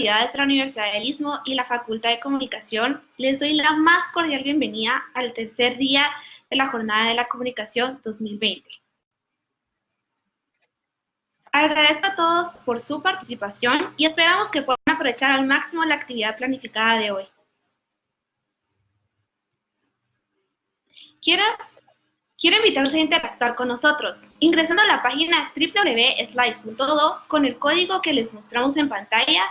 autoridades de la Universidad del Istmo y la Facultad de Comunicación, les doy la más cordial bienvenida al tercer día de la Jornada de la Comunicación 2020. Agradezco a todos por su participación y esperamos que puedan aprovechar al máximo la actividad planificada de hoy. Quiero invitarlos a interactuar con nosotros, ingresando a la página www.slide.do con el código que les mostramos en pantalla.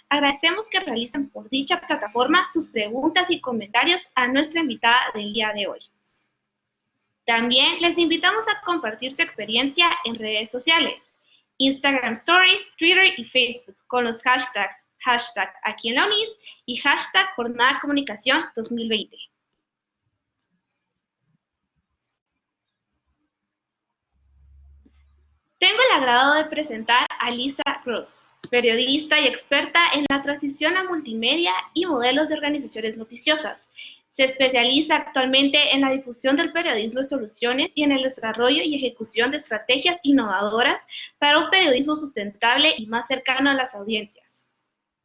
Agradecemos que realicen por dicha plataforma sus preguntas y comentarios a nuestra invitada del día de hoy. También les invitamos a compartir su experiencia en redes sociales, Instagram Stories, Twitter y Facebook, con los hashtags #aquí en la UNIS y #Jornada Comunicación 2020. Tengo el agrado de presentar a Lisa Gross, periodista y experta en la transición a multimedia y modelos de organizaciones noticiosas. Se especializa actualmente en la difusión del periodismo de soluciones y en el desarrollo y ejecución de estrategias innovadoras para un periodismo sustentable y más cercano a las audiencias.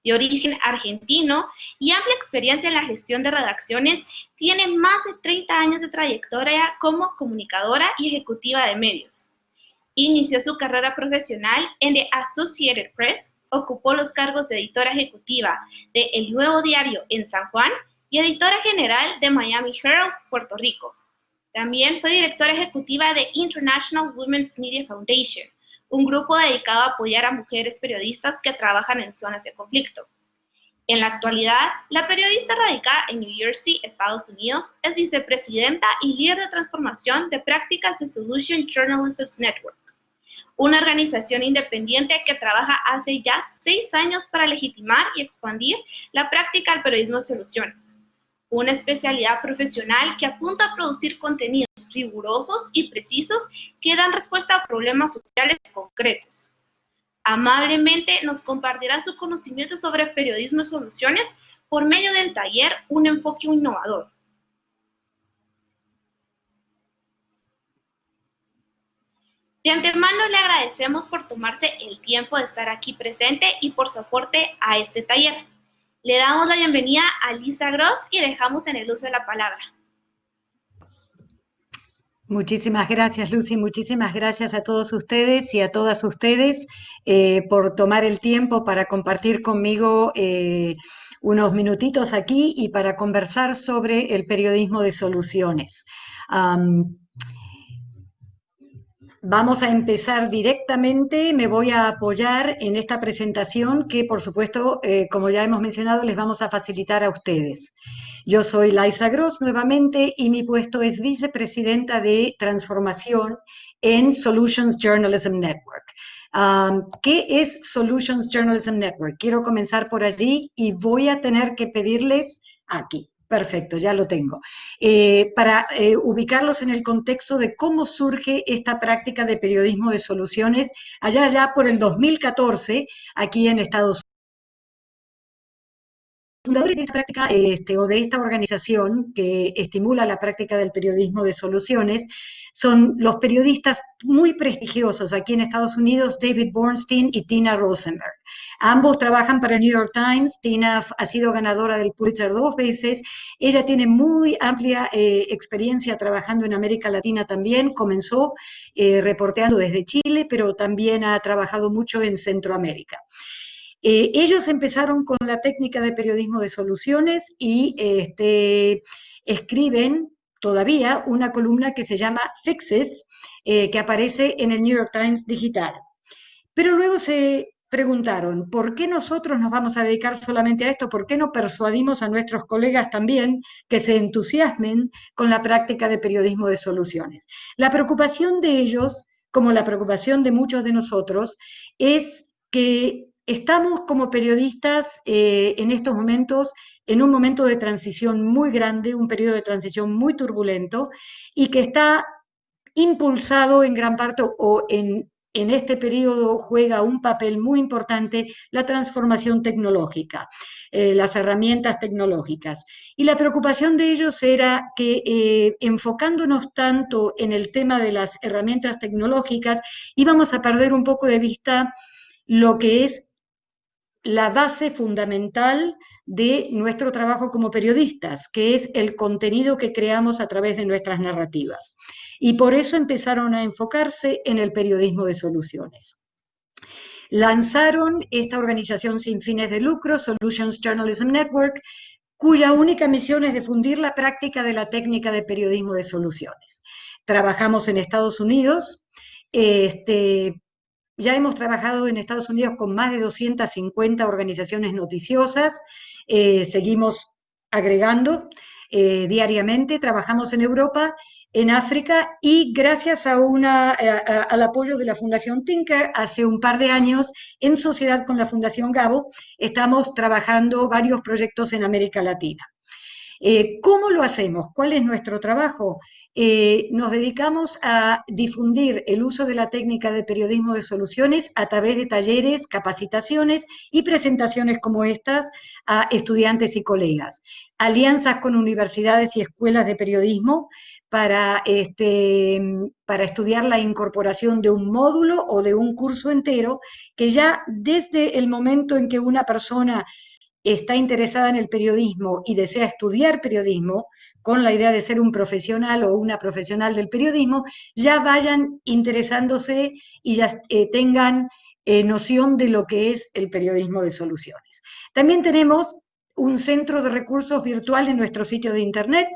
De origen argentino y amplia experiencia en la gestión de redacciones, tiene más de 30 años de trayectoria como comunicadora y ejecutiva de medios. Inició su carrera profesional en The Associated Press, ocupó los cargos de editora ejecutiva de El Nuevo Diario en San Juan y editora general de Miami Herald, Puerto Rico. También fue directora ejecutiva de International Women's Media Foundation, un grupo dedicado a apoyar a mujeres periodistas que trabajan en zonas de conflicto. En la actualidad, la periodista radicada en New Jersey, Estados Unidos, es vicepresidenta y líder de transformación de prácticas de Solution Journalism Network, una organización independiente que trabaja hace ya 6 años para legitimar y expandir la práctica del periodismo de soluciones, una especialidad profesional que apunta a producir contenidos rigurosos y precisos que dan respuesta a problemas sociales concretos. Amablemente nos compartirá su conocimiento sobre periodismo y soluciones por medio del taller Un enfoque innovador. De antemano le agradecemos por tomarse el tiempo de estar aquí presente y por su aporte a este taller. Le damos la bienvenida a Lisa Gross y dejamos en el uso de la palabra. Muchísimas gracias, Lucy. Muchísimas gracias a todos ustedes y a todas ustedes por tomar el tiempo para compartir conmigo unos minutitos aquí y para conversar sobre el periodismo de soluciones. Vamos a empezar directamente. Me voy a apoyar en esta presentación que, por supuesto, como ya hemos mencionado, les vamos a facilitar a ustedes. Yo soy Lisa Gross nuevamente y mi puesto es vicepresidenta de transformación en Solutions Journalism Network. ¿Qué es Solutions Journalism Network? Quiero comenzar por allí y voy a tener que pedirles aquí. Perfecto, ya lo tengo. Para ubicarlos en el contexto de cómo surge esta práctica de periodismo de soluciones allá ya por el 2014 aquí en Estados Unidos. Los fundadores de esta práctica o de esta organización que estimula la práctica del periodismo de soluciones son los periodistas muy prestigiosos aquí en Estados Unidos, David Bornstein y Tina Rosenberg. Ambos trabajan para New York Times. Tina ha sido ganadora del Pulitzer 2 veces. Ella tiene muy amplia experiencia trabajando en América Latina también. Comenzó reporteando desde Chile, pero también ha trabajado mucho en Centroamérica. Ellos empezaron con la técnica de periodismo de soluciones y escriben todavía una columna que se llama Fixes, que aparece en el New York Times digital. Pero luego se preguntaron, ¿por qué nosotros nos vamos a dedicar solamente a esto? ¿Por qué no persuadimos a nuestros colegas también que se entusiasmen con la práctica de periodismo de soluciones? La preocupación de ellos, como la preocupación de muchos de nosotros, es que estamos como periodistas en estos momentos en un momento de transición muy grande, un periodo de transición muy turbulento y que está impulsado en gran parte o en este periodo juega un papel muy importante la transformación tecnológica, las herramientas tecnológicas. Y la preocupación de ellos era que enfocándonos tanto en el tema de las herramientas tecnológicas, íbamos a perder un poco de vista lo que es la base fundamental de nuestro trabajo como periodistas, que es el contenido que creamos a través de nuestras narrativas. Y por eso empezaron a enfocarse en el periodismo de soluciones. Lanzaron esta organización sin fines de lucro, Solutions Journalism Network, cuya única misión es difundir la práctica de la técnica de periodismo de soluciones. Trabajamos en Estados Unidos, ya hemos trabajado en Estados Unidos con más de 250 organizaciones noticiosas, seguimos agregando diariamente, trabajamos en Europa, en África, y gracias al apoyo de la Fundación Tinker, hace un par de años, en sociedad con la Fundación Gabo, estamos trabajando varios proyectos en América Latina. ¿Cómo lo hacemos? ¿Cuál es nuestro trabajo? Nos dedicamos a difundir el uso de la técnica de periodismo de soluciones a través de talleres, capacitaciones y presentaciones como estas a estudiantes y colegas. Alianzas con universidades y escuelas de periodismo para estudiar la incorporación de un módulo o de un curso entero que ya desde el momento en que una persona está interesada en el periodismo y desea estudiar periodismo, con la idea de ser un profesional o una profesional del periodismo, ya vayan interesándose y ya tengan noción de lo que es el periodismo de soluciones. También tenemos un centro de recursos virtual en nuestro sitio de internet.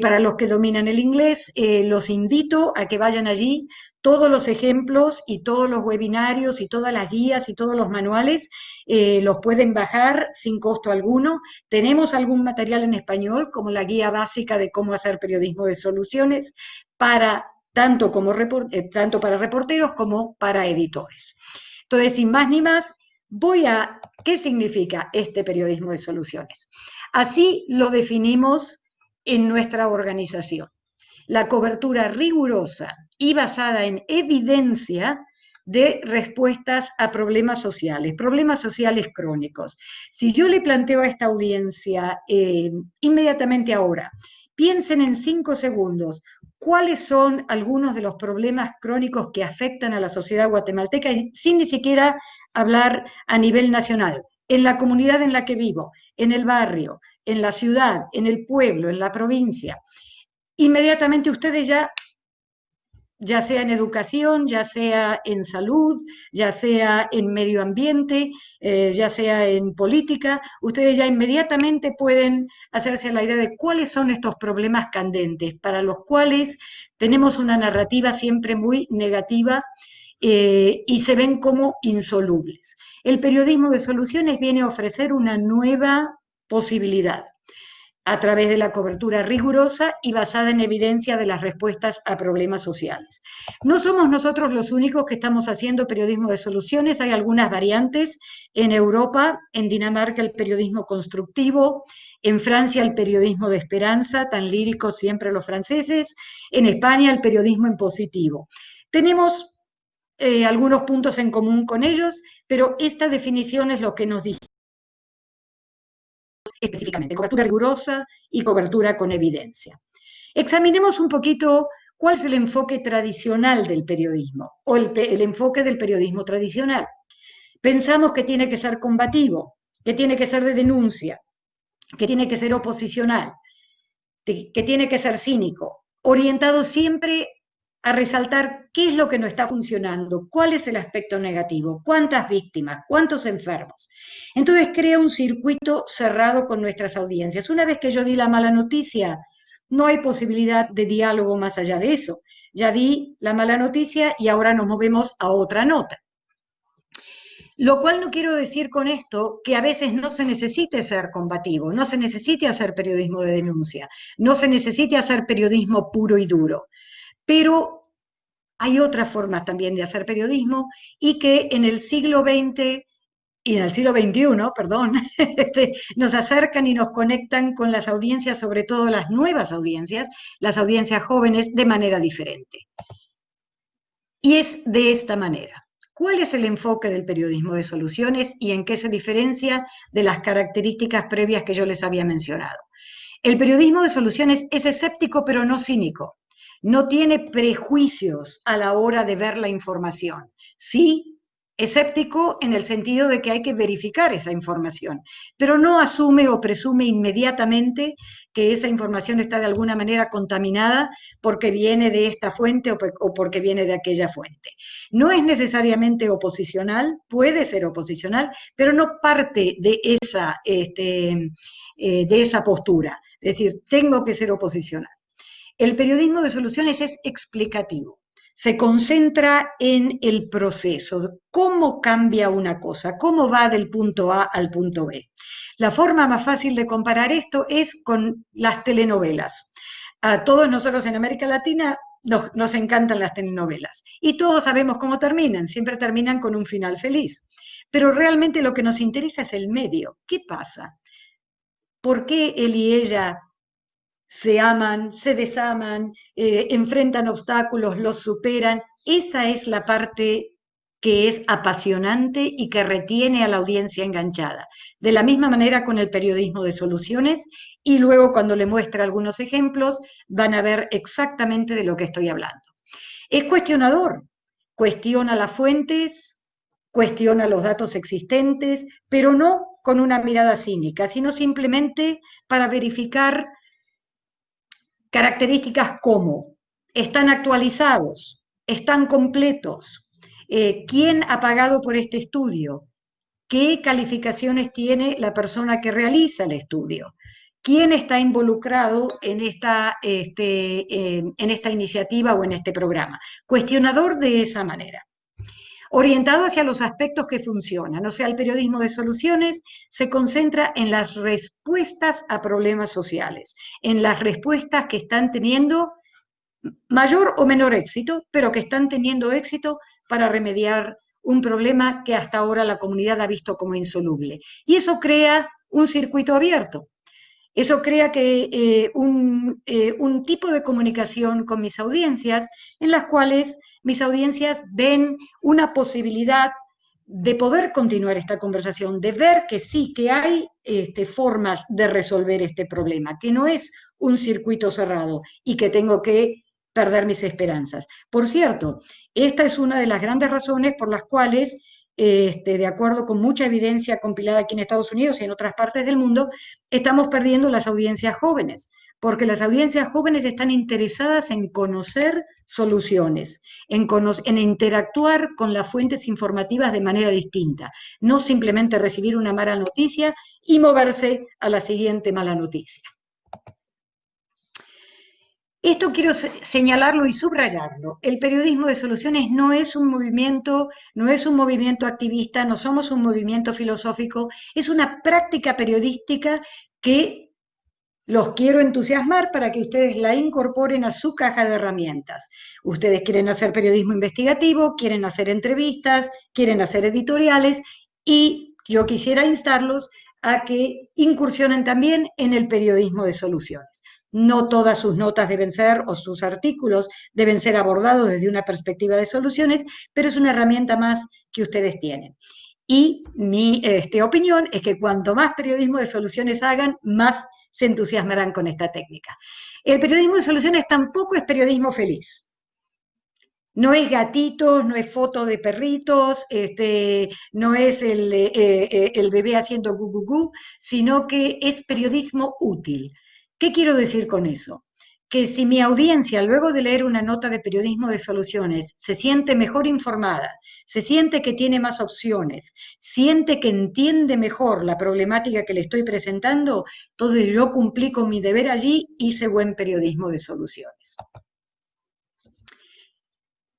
Para los que dominan el inglés, los invito a que vayan allí. Todos los ejemplos y todos los webinarios y todas las guías y todos los manuales los pueden bajar sin costo alguno. Tenemos algún material en español, como la guía básica de cómo hacer periodismo de soluciones, tanto para reporteros como para editores. Entonces, sin más ni más, ¿qué significa este periodismo de soluciones? Así lo definimos en nuestra organización. La cobertura rigurosa y basada en evidencia de respuestas a problemas sociales crónicos. Si yo le planteo a esta audiencia inmediatamente ahora, piensen en 5 segundos, ¿cuáles son algunos de los problemas crónicos que afectan a la sociedad guatemalteca, sin ni siquiera hablar a nivel nacional? En la comunidad en la que vivo, en el barrio, en la ciudad, en el pueblo, en la provincia. Inmediatamente ustedes ya sea en educación, ya sea en salud, ya sea en medio ambiente, ya sea en política, ustedes ya inmediatamente pueden hacerse a la idea de cuáles son estos problemas candentes, para los cuales tenemos una narrativa siempre muy negativa y se ven como insolubles. El periodismo de soluciones viene a ofrecer una nueva posibilidad a través de la cobertura rigurosa y basada en evidencia de las respuestas a problemas sociales. No somos nosotros los únicos que estamos haciendo periodismo de soluciones, hay algunas variantes. En Europa, en Dinamarca, el periodismo constructivo, en Francia, el periodismo de esperanza, tan líricos siempre los franceses, en España, el periodismo en positivo. Tenemos algunos puntos en común con ellos, pero esta definición es lo que nos dice específicamente: cobertura rigurosa y cobertura con evidencia. Examinemos un poquito cuál es el enfoque tradicional del periodismo, o el enfoque del periodismo tradicional. Pensamos que tiene que ser combativo, que tiene que ser de denuncia, que tiene que ser oposicional, que tiene que ser cínico, orientado siempre a resaltar qué es lo que no está funcionando, cuál es el aspecto negativo, cuántas víctimas, cuántos enfermos. Entonces crea un circuito cerrado con nuestras audiencias. Una vez que yo di la mala noticia, no hay posibilidad de diálogo más allá de eso. Ya di la mala noticia y ahora nos movemos a otra nota. Lo cual no quiero decir con esto que a veces no se necesite ser combativo, no se necesite hacer periodismo de denuncia, no se necesite hacer periodismo puro y duro. Pero hay otras formas también de hacer periodismo y que en el siglo XX y en el siglo XXI, perdón, nos acercan y nos conectan con las audiencias, sobre todo las nuevas audiencias, las audiencias jóvenes, de manera diferente. Y es de esta manera. ¿Cuál es el enfoque del periodismo de soluciones y en qué se diferencia de las características previas que yo les había mencionado? El periodismo de soluciones es escéptico pero no cínico. No tiene prejuicios a la hora de ver la información. Sí, escéptico en el sentido de que hay que verificar esa información, pero no asume o presume inmediatamente que esa información está de alguna manera contaminada porque viene de esta fuente o porque viene de aquella fuente. No es necesariamente oposicional, puede ser oposicional, pero no parte de esa postura. Es decir, tengo que ser oposicional. El periodismo de soluciones es explicativo. Se concentra en el proceso, cómo cambia una cosa, cómo va del punto A al punto B. La forma más fácil de comparar esto es con las telenovelas. A todos nosotros en América Latina nos encantan las telenovelas y todos sabemos cómo terminan, siempre terminan con un final feliz. Pero realmente lo que nos interesa es el medio. ¿Qué pasa? ¿Por qué él y ella se aman, se desaman, enfrentan obstáculos, los superan? Esa es la parte que es apasionante y que retiene a la audiencia enganchada. De la misma manera con el periodismo de soluciones, y luego cuando le muestre algunos ejemplos van a ver exactamente de lo que estoy hablando. Es cuestionador, cuestiona las fuentes, cuestiona los datos existentes, pero no con una mirada cínica, sino simplemente para verificar características como están actualizados, están completos, quién ha pagado por este estudio, qué calificaciones tiene la persona que realiza el estudio, quién está involucrado en esta iniciativa o en este programa. Cuestionador de esa manera, orientado hacia los aspectos que funcionan. O sea, el periodismo de soluciones se concentra en las respuestas a problemas sociales, en las respuestas que están teniendo mayor o menor éxito, pero que están teniendo éxito para remediar un problema que hasta ahora la comunidad ha visto como insoluble. Y eso crea un circuito abierto. Eso crea que un tipo de comunicación con mis audiencias en las cuales mis audiencias ven una posibilidad de poder continuar esta conversación, de ver que sí, que hay formas de resolver este problema, que no es un circuito cerrado y que tengo que perder mis esperanzas. Por cierto, esta es una de las grandes razones por las cuales, de acuerdo con mucha evidencia compilada aquí en Estados Unidos y en otras partes del mundo, estamos perdiendo las audiencias jóvenes, porque las audiencias jóvenes están interesadas en conocer soluciones, en interactuar con las fuentes informativas de manera distinta, no simplemente recibir una mala noticia y moverse a la siguiente mala noticia. Esto quiero señalarlo y subrayarlo. El periodismo de soluciones no es un movimiento activista, no somos un movimiento filosófico, es una práctica periodística que los quiero entusiasmar para que ustedes la incorporen a su caja de herramientas. Ustedes quieren hacer periodismo investigativo, quieren hacer entrevistas, quieren hacer editoriales, y yo quisiera instarlos a que incursionen también en el periodismo de soluciones. No todas sus notas deben ser, o sus artículos deben ser abordados desde una perspectiva de soluciones, pero es una herramienta más que ustedes tienen. Y mi opinión es que cuanto más periodismo de soluciones hagan, más se entusiasmarán con esta técnica. El periodismo de soluciones tampoco es periodismo feliz. No es gatitos, no es foto de perritos, no es el bebé haciendo gu, gu, gu, sino que es periodismo útil. ¿Qué quiero decir con eso? Que si mi audiencia, luego de leer una nota de periodismo de soluciones, se siente mejor informada, se siente que tiene más opciones, siente que entiende mejor la problemática que le estoy presentando, entonces yo cumplí con mi deber allí, hice buen periodismo de soluciones.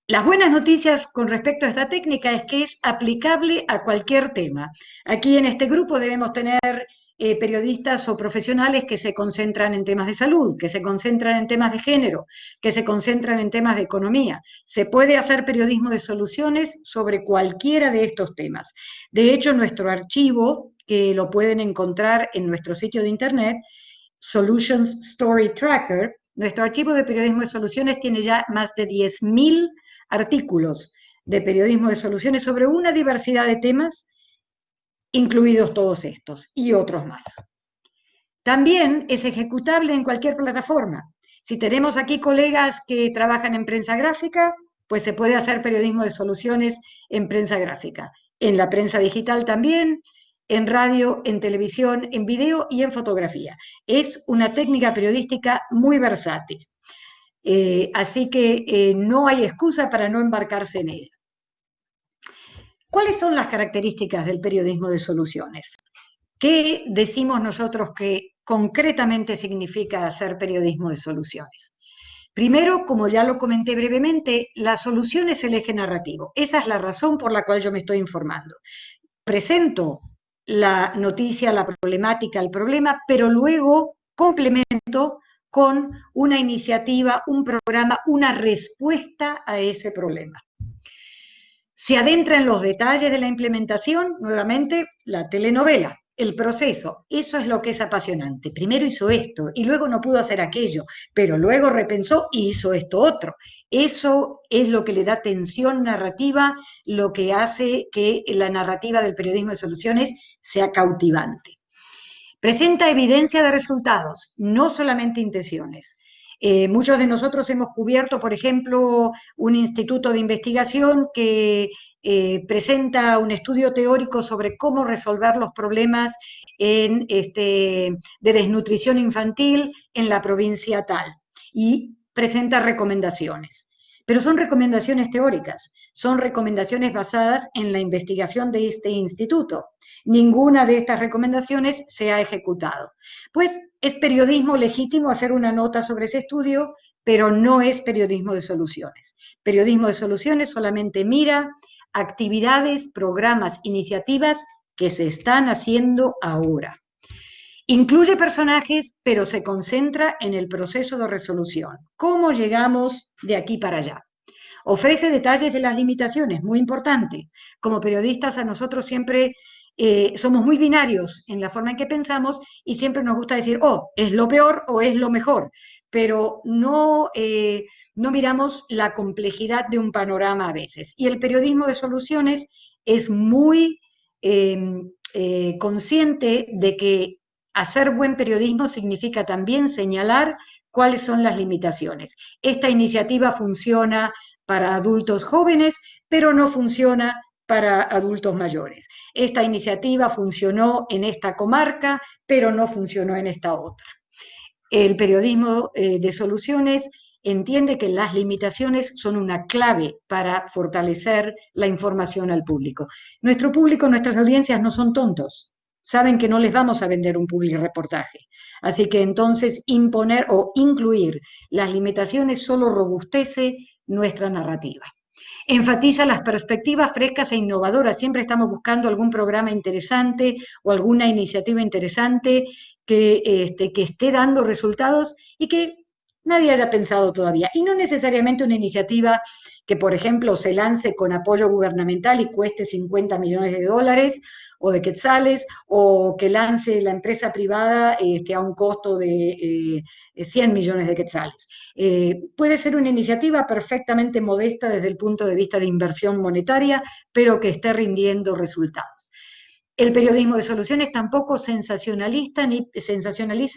Las buenas noticias con respecto a esta técnica es que es aplicable a cualquier tema. Aquí en este grupo debemos tener periodistas o profesionales que se concentran en temas de salud, que se concentran en temas de género, que se concentran en temas de economía. Se puede hacer periodismo de soluciones sobre cualquiera de estos temas. De hecho, nuestro archivo, que lo pueden encontrar en nuestro sitio de internet, Solutions Story Tracker, nuestro archivo de periodismo de soluciones tiene ya más de 10.000 artículos de periodismo de soluciones sobre una diversidad de temas, incluidos todos estos y otros más. También es ejecutable en cualquier plataforma. Si tenemos aquí colegas que trabajan en prensa gráfica, pues se puede hacer periodismo de soluciones en prensa gráfica, en la prensa digital también, en radio, en televisión, en video y en fotografía. Es una técnica periodística muy versátil. Así que no hay excusa para no embarcarse en ella. ¿Cuáles son las características del periodismo de soluciones? ¿Qué decimos nosotros que concretamente significa hacer periodismo de soluciones? Primero, como ya lo comenté brevemente, la solución es el eje narrativo. Esa es la razón por la cual yo me estoy informando. Presento la noticia, la problemática, el problema, pero luego complemento con una iniciativa, un programa, una respuesta a ese problema. Se adentra en los detalles de la implementación, nuevamente, la telenovela, el proceso. Eso es lo que es apasionante. Primero hizo esto y luego no pudo hacer aquello, pero luego repensó y hizo esto otro. Eso es lo que le da tensión narrativa, lo que hace que la narrativa del periodismo de soluciones sea cautivante. Presenta evidencia de resultados, no solamente intenciones. Muchos de nosotros hemos cubierto, por ejemplo, un instituto de investigación que presenta un estudio teórico sobre cómo resolver los problemas de desnutrición infantil en la provincia tal, y presenta recomendaciones. Pero son recomendaciones teóricas, son recomendaciones basadas en la investigación de este instituto. Ninguna de estas recomendaciones se ha ejecutado. Pues es periodismo legítimo hacer una nota sobre ese estudio, pero no es periodismo de soluciones. Periodismo de soluciones solamente mira actividades, programas, iniciativas que se están haciendo ahora. Incluye personajes, pero se concentra en el proceso de resolución. ¿Cómo llegamos de aquí para allá? Ofrece detalles de las limitaciones, muy importante. Como periodistas a nosotros siempre somos muy binarios en la forma en que pensamos y siempre nos gusta decir, oh, es lo peor o es lo mejor, pero no miramos la complejidad de un panorama a veces. Y el periodismo de soluciones es muy consciente de que hacer buen periodismo significa también señalar cuáles son las limitaciones. Esta iniciativa funciona para adultos jóvenes, pero no funciona para adultos mayores. Esta iniciativa funcionó en esta comarca, pero no funcionó en esta otra. El periodismo de soluciones entiende que las limitaciones son una clave para fortalecer la información al público. Nuestro público, nuestras audiencias no son tontos. Saben que no les vamos a vender un publireportaje. Así que entonces imponer o incluir las limitaciones solo robustece nuestra narrativa. Enfatiza las perspectivas frescas e innovadoras. Siempre estamos buscando algún programa interesante o alguna iniciativa interesante que esté dando resultados y que nadie haya pensado todavía. Y no necesariamente una iniciativa que, por ejemplo, se lance con apoyo gubernamental y cueste 50 millones de dólares o de quetzales, o que lance la empresa privada a un costo de 100 millones de quetzales. Puede ser una iniciativa perfectamente modesta desde el punto de vista de inversión monetaria, pero que esté rindiendo resultados. El periodismo de soluciones tampoco sensacionaliza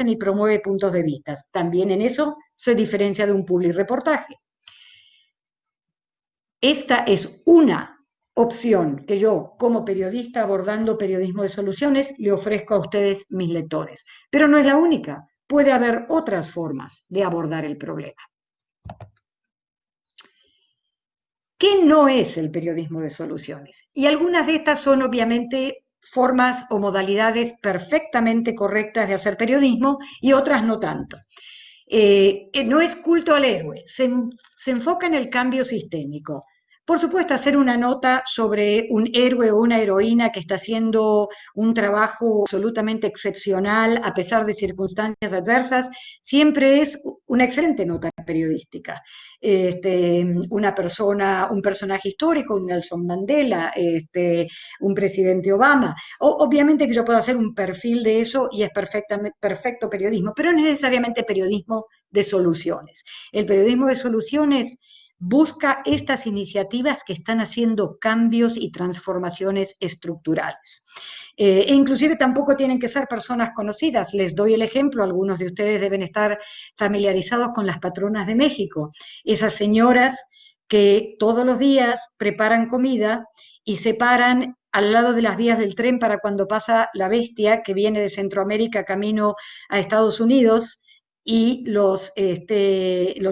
ni promueve puntos de vista. También en eso se diferencia de un publireportaje. Esta es una opción que yo, como periodista abordando periodismo de soluciones, le ofrezco a ustedes, mis lectores. Pero no es la única. Puede haber otras formas de abordar el problema. ¿Qué no es el periodismo de soluciones? Y algunas de estas son obviamente formas o modalidades perfectamente correctas de hacer periodismo y otras no tanto. No es culto al héroe, se enfoca en el cambio sistémico. Por supuesto, hacer una nota sobre un héroe o una heroína que está haciendo un trabajo absolutamente excepcional a pesar de circunstancias adversas, siempre es una excelente nota periodística. Un personaje histórico, un Nelson Mandela, un presidente Obama. Obviamente que yo puedo hacer un perfil de eso y es perfecto periodismo, pero no es necesariamente periodismo de soluciones. El periodismo de soluciones busca estas iniciativas que están haciendo cambios y transformaciones estructurales. E inclusive tampoco tienen que ser personas conocidas. Les doy el ejemplo, algunos de ustedes deben estar familiarizados con las patronas de México. Esas señoras que todos los días preparan comida y se paran al lado de las vías del tren para cuando pasa la bestia que viene de Centroamérica camino a Estados Unidos, y los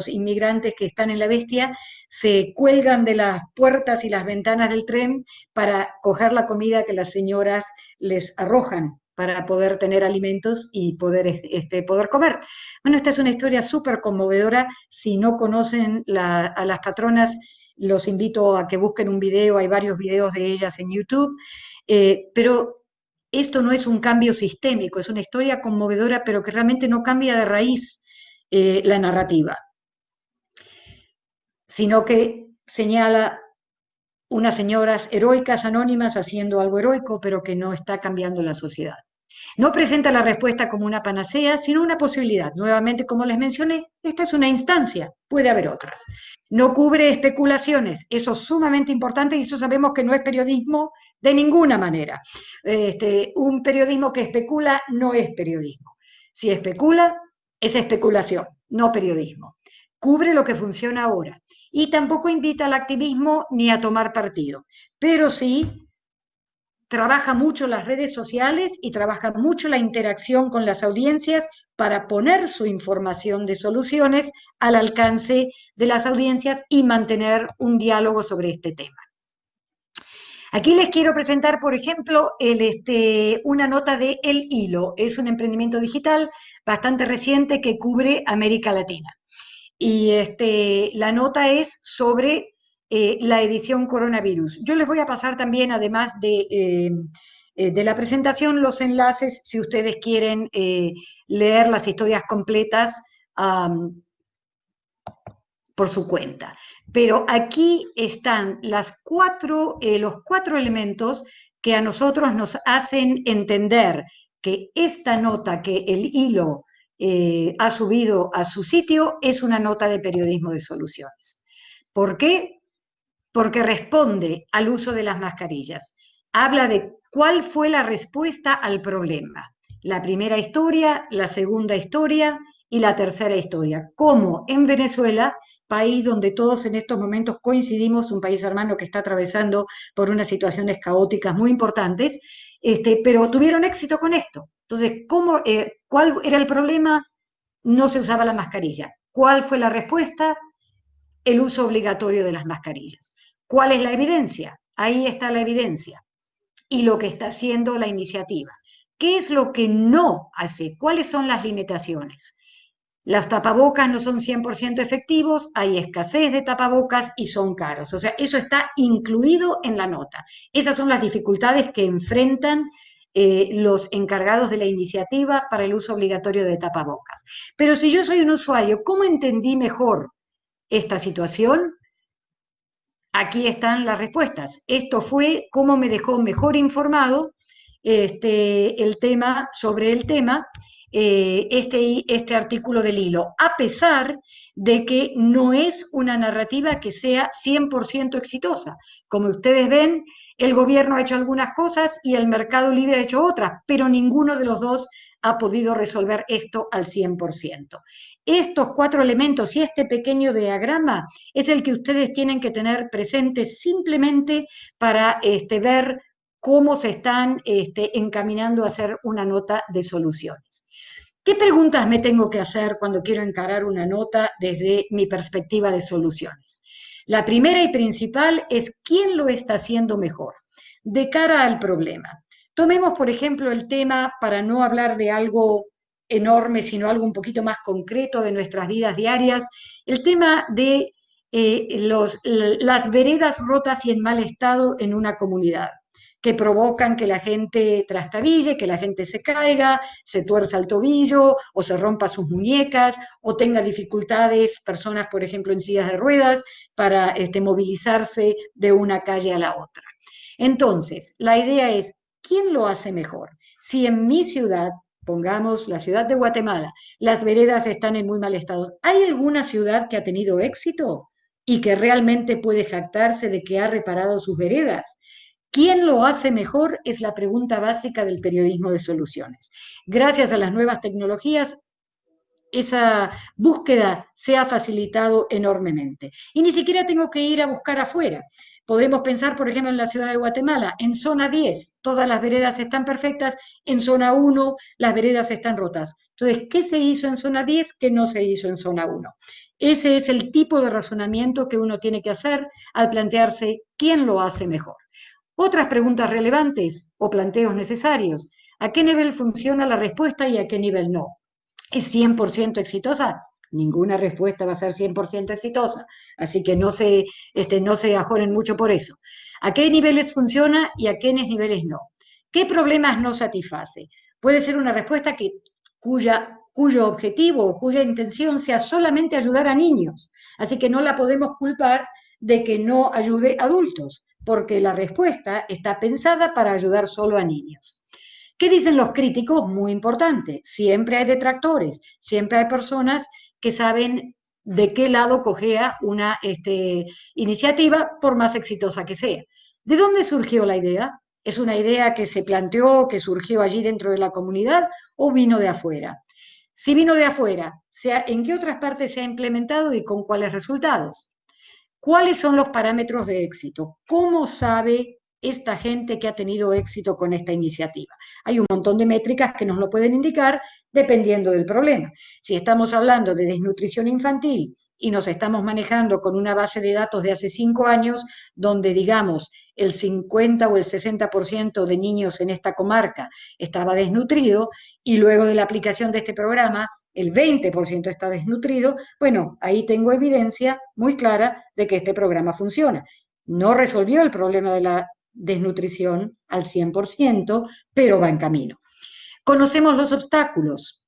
inmigrantes que están en la bestia se cuelgan de las puertas y las ventanas del tren para coger la comida que las señoras les arrojan para poder tener alimentos y poder comer. Bueno, esta es una historia súper conmovedora. Si no conocen a las patronas, los invito a que busquen un video, hay varios videos de ellas en YouTube, pero esto no es un cambio sistémico, es una historia conmovedora, pero que realmente no cambia de raíz la narrativa, sino que señala unas señoras heroicas anónimas haciendo algo heroico, pero que no está cambiando la sociedad. No presenta la respuesta como una panacea, sino una posibilidad. Nuevamente, como les mencioné, esta es una instancia, puede haber otras. No cubre especulaciones, eso es sumamente importante y eso sabemos que no es periodismo de ninguna manera. Un periodismo que especula no es periodismo. Si especula, es especulación, no periodismo. Cubre lo que funciona ahora y tampoco invita al activismo ni a tomar partido, pero sí trabaja mucho las redes sociales y trabaja mucho la interacción con las audiencias para poner su información de soluciones al alcance de las audiencias y mantener un diálogo sobre este tema. Aquí les quiero presentar, por ejemplo, una nota de El Hilo. Es un emprendimiento digital bastante reciente que cubre América Latina. Y la nota es sobre la edición coronavirus. Yo les voy a pasar también, además de la presentación, los enlaces si ustedes quieren leer las historias completas por su cuenta. Pero aquí están los cuatro elementos que a nosotros nos hacen entender que esta nota que El Hilo ha subido a su sitio es una nota de periodismo de soluciones. ¿Por qué? Porque responde al uso de las mascarillas. Habla de cuál fue la respuesta al problema. La primera historia, la segunda historia y la tercera historia. Cómo en Venezuela, país donde todos en estos momentos coincidimos, un país hermano que está atravesando por unas situaciones caóticas muy importantes, pero tuvieron éxito con esto. Entonces, ¿cuál era el problema? No se usaba la mascarilla. ¿Cuál fue la respuesta? El uso obligatorio de las mascarillas. ¿Cuál es la evidencia? Ahí está la evidencia y lo que está haciendo la iniciativa. ¿Qué es lo que no hace? ¿Cuáles son las limitaciones? Los tapabocas no son 100% efectivos, hay escasez de tapabocas y son caros. O sea, eso está incluido en la nota. Esas son las dificultades que enfrentan los encargados de la iniciativa para el uso obligatorio de tapabocas. Pero si yo soy un usuario, ¿cómo entendí mejor esta situación? Aquí están las respuestas. Esto fue cómo me dejó mejor informado el tema, sobre el tema, este artículo del Hilo, a pesar de que no es una narrativa que sea 100% exitosa. Como ustedes ven, el gobierno ha hecho algunas cosas y el mercado libre ha hecho otras, pero ninguno de los dos ha podido resolver esto al 100%. Estos cuatro elementos y este pequeño diagrama es el que ustedes tienen que tener presente simplemente para ver cómo se están encaminando a hacer una nota de soluciones. ¿Qué preguntas me tengo que hacer cuando quiero encarar una nota desde mi perspectiva de soluciones? La primera y principal es ¿quién lo está haciendo mejor de cara al problema? Tomemos, por ejemplo, el tema, para no hablar de algo enorme, sino algo un poquito más concreto de nuestras vidas diarias, el tema de las veredas rotas y en mal estado en una comunidad, que provocan que la gente trastabille, que la gente se caiga, se tuerza el tobillo, o se rompa sus muñecas, o tenga dificultades, personas, por ejemplo, en sillas de ruedas, para movilizarse de una calle a la otra. Entonces, la idea es, ¿quién lo hace mejor? Si en mi ciudad, pongamos la ciudad de Guatemala, las veredas están en muy mal estado, ¿hay alguna ciudad que ha tenido éxito y que realmente puede jactarse de que ha reparado sus veredas? ¿Quién lo hace mejor? Es la pregunta básica del periodismo de soluciones. Gracias a las nuevas tecnologías, esa búsqueda se ha facilitado enormemente. Y ni siquiera tengo que ir a buscar afuera. Podemos pensar, por ejemplo, en la ciudad de Guatemala, en zona 10, todas las veredas están perfectas, en zona 1 las veredas están rotas. Entonces, ¿qué se hizo en zona 10 que no se hizo en zona 1? Ese es el tipo de razonamiento que uno tiene que hacer al plantearse quién lo hace mejor. Otras preguntas relevantes o planteos necesarios. ¿A qué nivel funciona la respuesta y a qué nivel no? ¿Es 100% exitosa? Ninguna respuesta va a ser 100% exitosa, así que no se ajoren mucho por eso. ¿A qué niveles funciona y a qué niveles no? ¿Qué problemas no satisface? Puede ser una respuesta cuyo objetivo o cuya intención sea solamente ayudar a niños, así que no la podemos culpar de que no ayude a adultos, porque la respuesta está pensada para ayudar solo a niños. ¿Qué dicen los críticos? Muy importante, siempre hay detractores, siempre hay personas que saben de qué lado cojea una iniciativa, por más exitosa que sea. ¿De dónde surgió la idea? ¿Es una idea que se planteó, que surgió allí dentro de la comunidad o vino de afuera? Si vino de afuera, ¿en qué otras partes se ha implementado y con cuáles resultados? ¿Cuáles son los parámetros de éxito? ¿Cómo sabe esta gente que ha tenido éxito con esta iniciativa? Hay un montón de métricas que nos lo pueden indicar dependiendo del problema. Si estamos hablando de desnutrición infantil y nos estamos manejando con una base de datos de hace 5 años, donde digamos el 50 o el 60% de niños en esta comarca estaba desnutrido, y luego de la aplicación de este programa el 20% está desnutrido, bueno, ahí tengo evidencia muy clara de que este programa funciona. No resolvió el problema de la desnutrición al 100%, pero va en camino. Conocemos los obstáculos.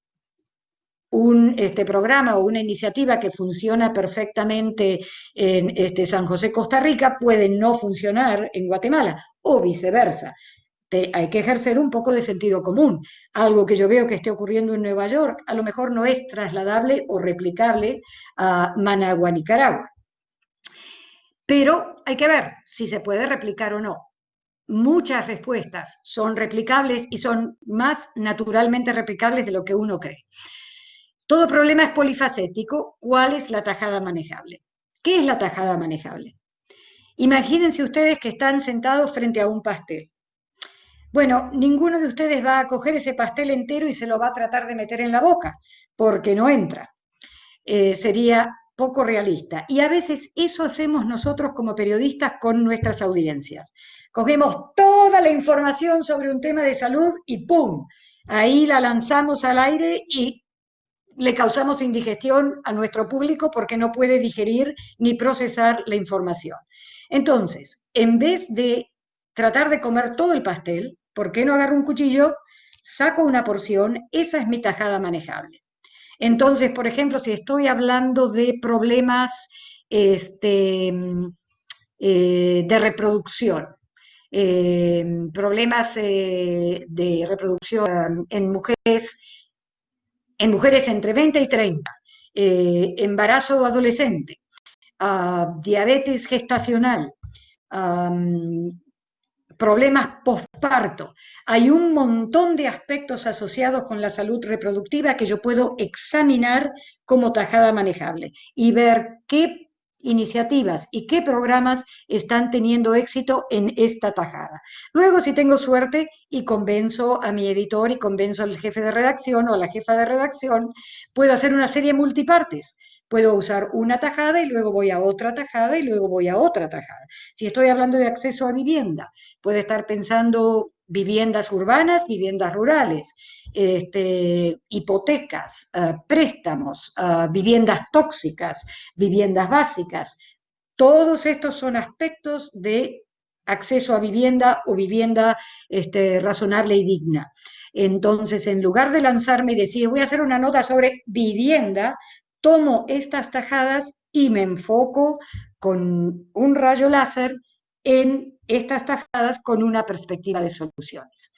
Un programa o una iniciativa que funciona perfectamente en San José, Costa Rica, puede no funcionar en Guatemala, o viceversa. Hay que ejercer un poco de sentido común. Algo que yo veo que esté ocurriendo en Nueva York, a lo mejor no es trasladable o replicable a Managua, Nicaragua. Pero hay que ver si se puede replicar o no. Muchas respuestas son replicables y son más naturalmente replicables de lo que uno cree. Todo problema es polifacético. ¿Cuál es la tajada manejable? ¿Qué es la tajada manejable? Imagínense ustedes que están sentados frente a un pastel. Bueno, ninguno de ustedes va a coger ese pastel entero y se lo va a tratar de meter en la boca, porque no entra. Sería poco realista. Y a veces eso hacemos nosotros como periodistas con nuestras audiencias. Cogemos toda la información sobre un tema de salud y ¡pum! Ahí la lanzamos al aire y le causamos indigestión a nuestro público porque no puede digerir ni procesar la información. Entonces, en vez de tratar de comer todo el pastel, ¿por qué no agarro un cuchillo, saco una porción? Esa es mi tajada manejable. Entonces, por ejemplo, si estoy hablando de problemas de reproducción, problemas de reproducción en mujeres entre 20 y 30, embarazo adolescente, diabetes gestacional, problemas postparto. Hay un montón de aspectos asociados con la salud reproductiva que yo puedo examinar como tajada manejable y ver qué iniciativas y qué programas están teniendo éxito en esta tajada. Luego, si tengo suerte y convenzo a mi editor y convenzo al jefe de redacción o a la jefa de redacción, puedo hacer una serie multipartes. Puedo usar una tajada y luego voy a otra tajada y luego voy a otra tajada. Si estoy hablando de acceso a vivienda, puedo estar pensando viviendas urbanas, viviendas rurales, hipotecas, préstamos, viviendas tóxicas, viviendas básicas. Todos estos son aspectos de acceso a vivienda o vivienda razonable y digna. Entonces, en lugar de lanzarme y decir, voy a hacer una nota sobre vivienda, tomo estas tajadas y me enfoco con un rayo láser en estas tajadas con una perspectiva de soluciones.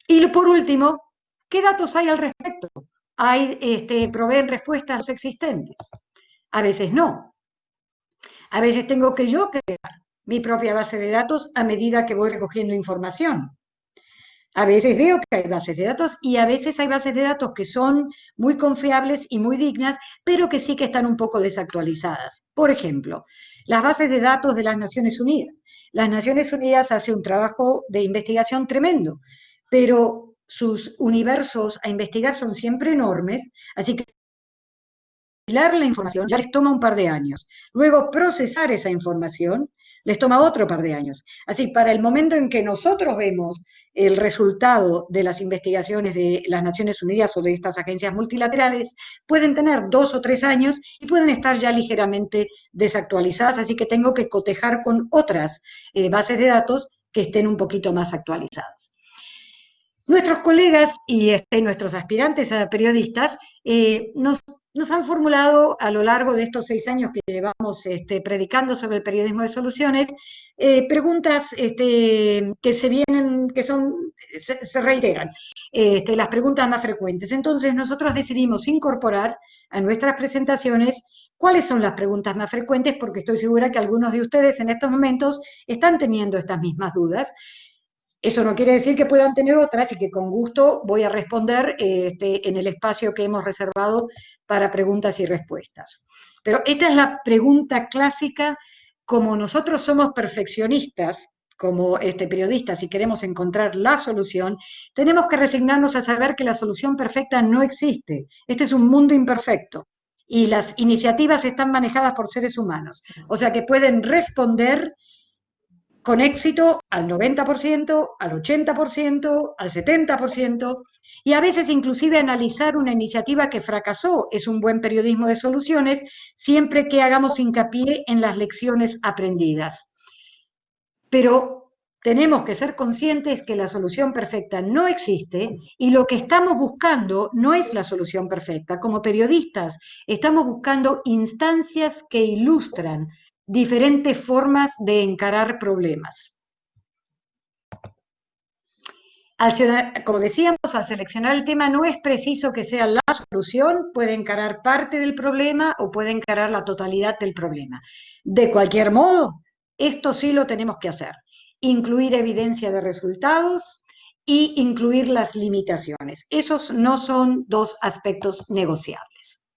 Y por último, ¿qué datos hay al respecto? ¿Proveen respuestas a los existentes? A veces no. A veces tengo que yo crear mi propia base de datos a medida que voy recogiendo información. A veces veo que hay bases de datos y a veces hay bases de datos que son muy confiables y muy dignas, pero que sí que están un poco desactualizadas. Por ejemplo, las bases de datos de las Naciones Unidas. Las Naciones Unidas hace un trabajo de investigación tremendo, pero sus universos a investigar son siempre enormes, así que compilar la información ya les toma un par de años. Luego procesar esa información les toma otro par de años. Así, para el momento en que nosotros vemos el resultado de las investigaciones de las Naciones Unidas o de estas agencias multilaterales, pueden tener 2 o 3 años y pueden estar ya ligeramente desactualizadas, así que tengo que cotejar con otras bases de datos que estén un poquito más actualizadas. Nuestros colegas y nuestros aspirantes a periodistas nos han formulado a lo largo de estos 6 años que llevamos predicando sobre el periodismo de soluciones, preguntas que se reiteran, las preguntas más frecuentes. Entonces nosotros decidimos incorporar a nuestras presentaciones cuáles son las preguntas más frecuentes, porque estoy segura que algunos de ustedes en estos momentos están teniendo estas mismas dudas. Eso no quiere decir que puedan tener otras y que con gusto voy a responder en el espacio que hemos reservado para preguntas y respuestas. Pero esta es la pregunta clásica. Como nosotros somos perfeccionistas, como periodistas, y queremos encontrar la solución, tenemos que resignarnos a saber que la solución perfecta no existe. Este es un mundo imperfecto y las iniciativas están manejadas por seres humanos. O sea que pueden responder con éxito al 90%, al 80%, al 70%, y a veces inclusive analizar una iniciativa que fracasó es un buen periodismo de soluciones, siempre que hagamos hincapié en las lecciones aprendidas. Pero tenemos que ser conscientes que la solución perfecta no existe y lo que estamos buscando no es la solución perfecta. Como periodistas estamos buscando instancias que ilustran diferentes formas de encarar problemas. Como decíamos, al seleccionar el tema no es preciso que sea la solución, puede encarar parte del problema o puede encarar la totalidad del problema. De cualquier modo, esto sí lo tenemos que hacer. Incluir evidencia de resultados y incluir las limitaciones. Esos no son dos aspectos negociables.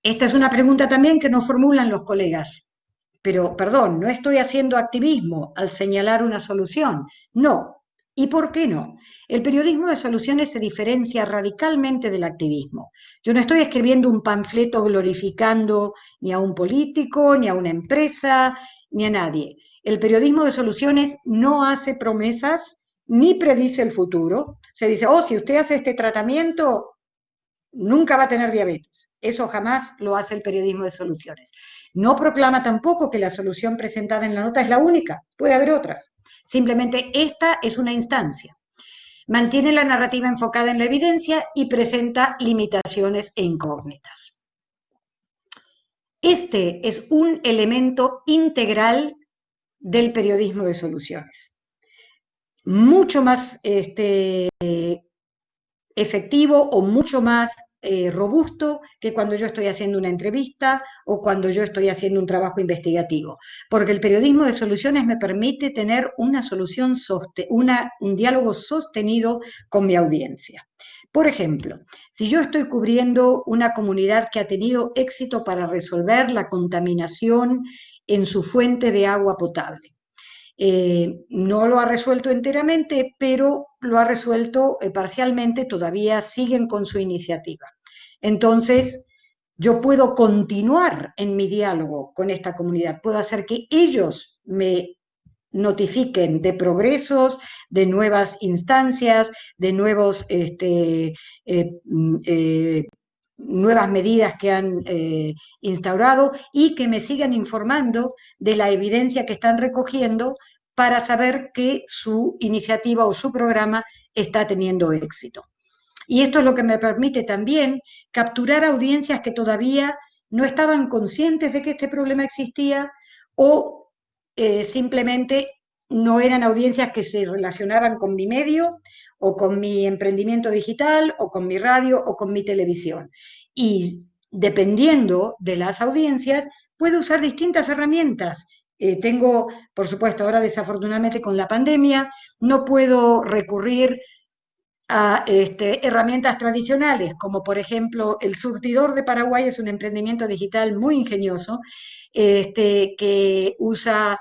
Esta es una pregunta también que nos formulan los colegas. Pero, perdón, no estoy haciendo activismo al señalar una solución. No. ¿Y por qué no? El periodismo de soluciones se diferencia radicalmente del activismo. Yo no estoy escribiendo un panfleto glorificando ni a un político, ni a una empresa, ni a nadie. El periodismo de soluciones no hace promesas ni predice el futuro. Se dice, oh, si usted hace este tratamiento, nunca va a tener diabetes. Eso jamás lo hace el periodismo de soluciones. No proclama tampoco que la solución presentada en la nota es la única, puede haber otras. Simplemente esta es una instancia. Mantiene la narrativa enfocada en la evidencia y presenta limitaciones e incógnitas. Este es un elemento integral del periodismo de soluciones. Mucho más efectivo o mucho más robusto que cuando yo estoy haciendo una entrevista o cuando yo estoy haciendo un trabajo investigativo, porque el periodismo de soluciones me permite tener una solución, un diálogo sostenido con mi audiencia. Por ejemplo, si yo estoy cubriendo una comunidad que ha tenido éxito para resolver la contaminación en su fuente de agua potable, no lo ha resuelto enteramente, pero lo ha resuelto parcialmente, todavía siguen con su iniciativa. Entonces, yo puedo continuar en mi diálogo con esta comunidad, puedo hacer que ellos me notifiquen de progresos, de nuevas instancias, de nuevos nuevas medidas que han instaurado y que me sigan informando de la evidencia que están recogiendo para saber que su iniciativa o su programa está teniendo éxito. Y esto es lo que me permite también capturar audiencias que todavía no estaban conscientes de que este problema existía o simplemente no eran audiencias que se relacionaban con mi medio o con mi emprendimiento digital o con mi radio o con mi televisión. Y dependiendo de las audiencias, puedo usar distintas herramientas Tengo, por supuesto, ahora desafortunadamente con la pandemia, no puedo recurrir a herramientas tradicionales, como por ejemplo el surtidor de Paraguay es un emprendimiento digital muy ingenioso, que usa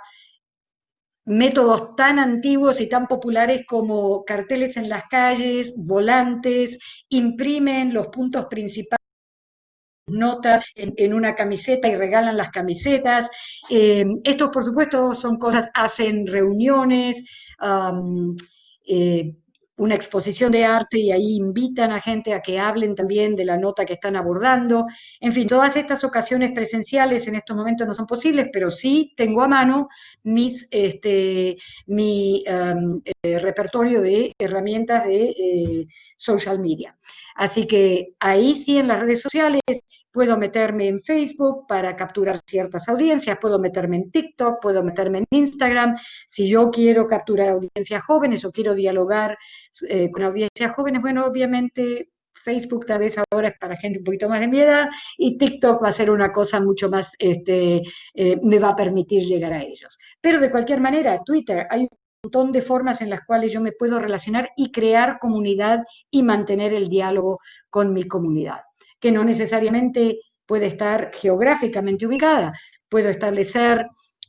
métodos tan antiguos y tan populares como carteles en las calles, volantes, imprimen los puntos principales, notas en una camiseta y regalan las camisetas. Estos, por supuesto, son cosas, hacen reuniones, eh, una exposición de arte y ahí invitan a gente a que hablen también de la nota que están abordando. En fin, todas estas ocasiones presenciales en estos momentos no son posibles, pero sí tengo a mano mi repertorio de herramientas de social media. Así que ahí sí en las redes sociales puedo meterme en Facebook para capturar ciertas audiencias, puedo meterme en TikTok, puedo meterme en Instagram. Si yo quiero capturar audiencias jóvenes o quiero dialogar con audiencias jóvenes, bueno, obviamente Facebook tal vez ahora es para gente un poquito más de mi edad y TikTok va a ser una cosa mucho más, me va a permitir llegar a ellos. Pero de cualquier manera, Twitter, hay un montón de formas en las cuales yo me puedo relacionar y crear comunidad y mantener el diálogo con mi comunidad, que no necesariamente puede estar geográficamente ubicada. Puedo establecer,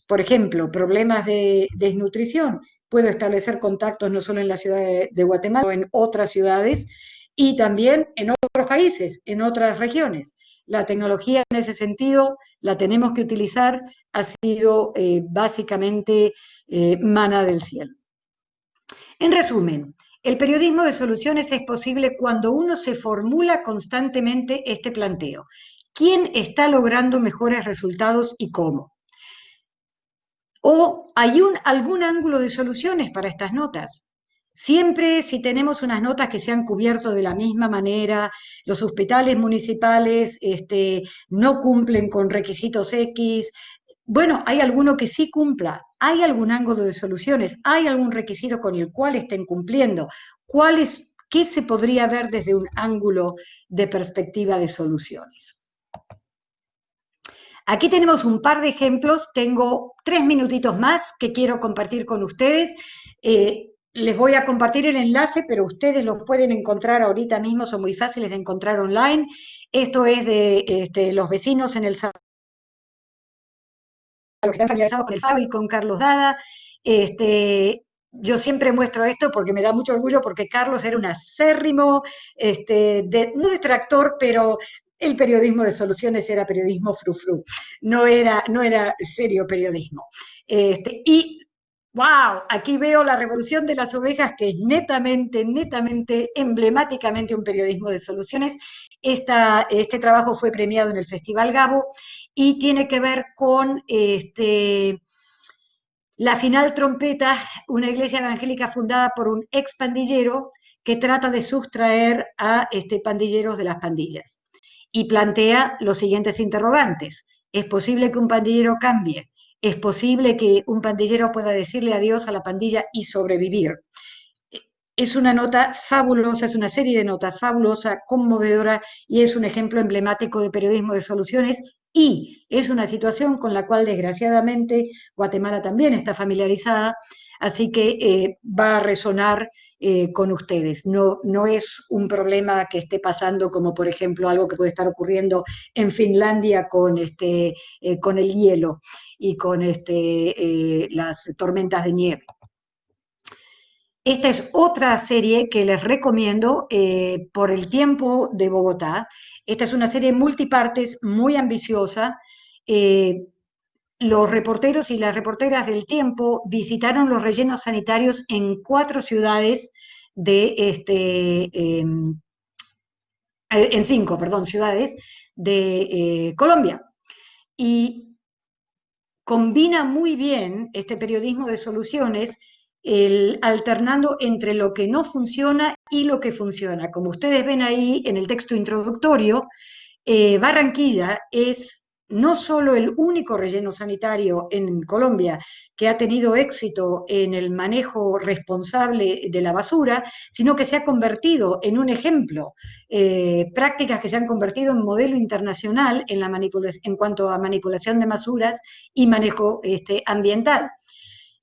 por ejemplo, problemas de desnutrición, puedo establecer contactos no solo en la ciudad de Guatemala, sino en otras ciudades y también en otros países, en otras regiones. La tecnología en ese sentido la tenemos que utilizar, ha sido básicamente mana del cielo. En resumen, el periodismo de soluciones es posible cuando uno se formula constantemente este planteo. ¿Quién está logrando mejores resultados y cómo? ¿O hay algún ángulo de soluciones para estas notas? Siempre si tenemos unas notas que se han cubierto de la misma manera, los hospitales municipales no cumplen con requisitos X, bueno, hay alguno que sí cumpla, hay algún ángulo de soluciones, hay algún requisito con el cual estén cumpliendo. ¿Qué se podría ver desde un ángulo de perspectiva de soluciones? Aquí tenemos un par de ejemplos, tengo 3 minutitos más que quiero compartir con ustedes. Les voy a compartir el enlace, pero ustedes los pueden encontrar ahorita mismo, son muy fáciles de encontrar online. Esto es de los vecinos en el Salvador, los que están familiarizados con el Faro y con Carlos Dada. Yo siempre muestro esto porque me da mucho orgullo, porque Carlos era un acérrimo, no detractor, pero el periodismo de soluciones era periodismo frufru, no era serio periodismo. Y wow, aquí veo La Revolución de las Ovejas, que es netamente, emblemáticamente un periodismo de soluciones. Este trabajo fue premiado en el Festival Gabo y tiene que ver con La Final Trompeta, una iglesia evangélica fundada por un ex pandillero que trata de sustraer a pandilleros de las pandillas. Y plantea los siguientes interrogantes. ¿Es posible que un pandillero cambie? ¿Es posible que un pandillero pueda decirle adiós a la pandilla y sobrevivir? Es una nota fabulosa, es una serie de notas fabulosa, conmovedora, y es un ejemplo emblemático de periodismo de soluciones, y es una situación con la cual desgraciadamente Guatemala también está familiarizada, así que va a resonar con ustedes. No es un problema que esté pasando como, por ejemplo, algo que puede estar ocurriendo en Finlandia con el hielo y con las tormentas de nieve. Esta es otra serie que les recomiendo por el tiempo de Bogotá. Esta es una serie multipartes muy ambiciosa. Los reporteros y las reporteras del Tiempo visitaron los rellenos sanitarios en 4 ciudades en 5, perdón, ciudades de Colombia. Y combina muy bien este periodismo de soluciones, alternando entre lo que no funciona y lo que funciona. Como ustedes ven ahí en el texto introductorio, Barranquilla es no solo el único relleno sanitario en Colombia que ha tenido éxito en el manejo responsable de la basura, sino que se ha convertido en un ejemplo, prácticas que se han convertido en modelo internacional en, en cuanto a manipulación de basuras y manejo ambiental.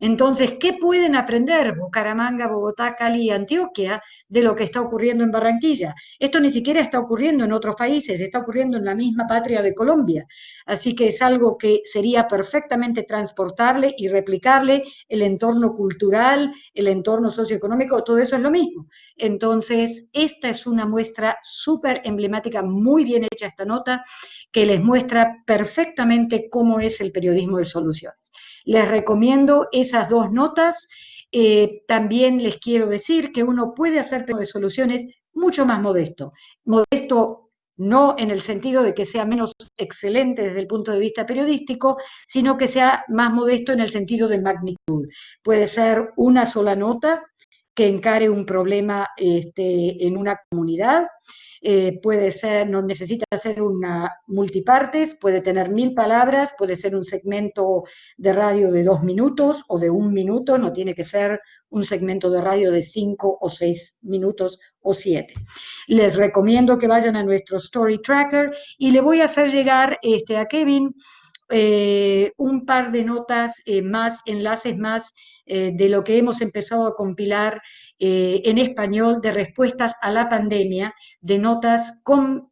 Entonces, ¿qué pueden aprender Bucaramanga, Bogotá, Cali y Antioquia de lo que está ocurriendo en Barranquilla? Esto ni siquiera está ocurriendo en otros países, está ocurriendo en la misma patria de Colombia. Así que es algo que sería perfectamente transportable y replicable, el entorno cultural, el entorno socioeconómico, todo eso es lo mismo. Entonces, esta es una muestra súper emblemática, muy bien hecha esta nota, que les muestra perfectamente cómo es el periodismo de soluciones. Les recomiendo esas dos notas. También les quiero decir que uno puede hacer de soluciones mucho más modesto. Modesto no en el sentido de que sea menos excelente desde el punto de vista periodístico, sino que sea más modesto en el sentido de magnitud. Puede ser una sola nota que encare un problema en una comunidad. Puede ser, no necesita ser una multipartes, puede tener 1000 palabras, puede ser un segmento de radio de 2 minutos o de 1 minuto, no tiene que ser un segmento de radio de 5 o 6 minutos o 7. Les recomiendo que vayan a nuestro Story Tracker y le voy a hacer llegar a Kevin un par de notas más, enlaces más de lo que hemos empezado a compilar en español de respuestas a la pandemia, de notas con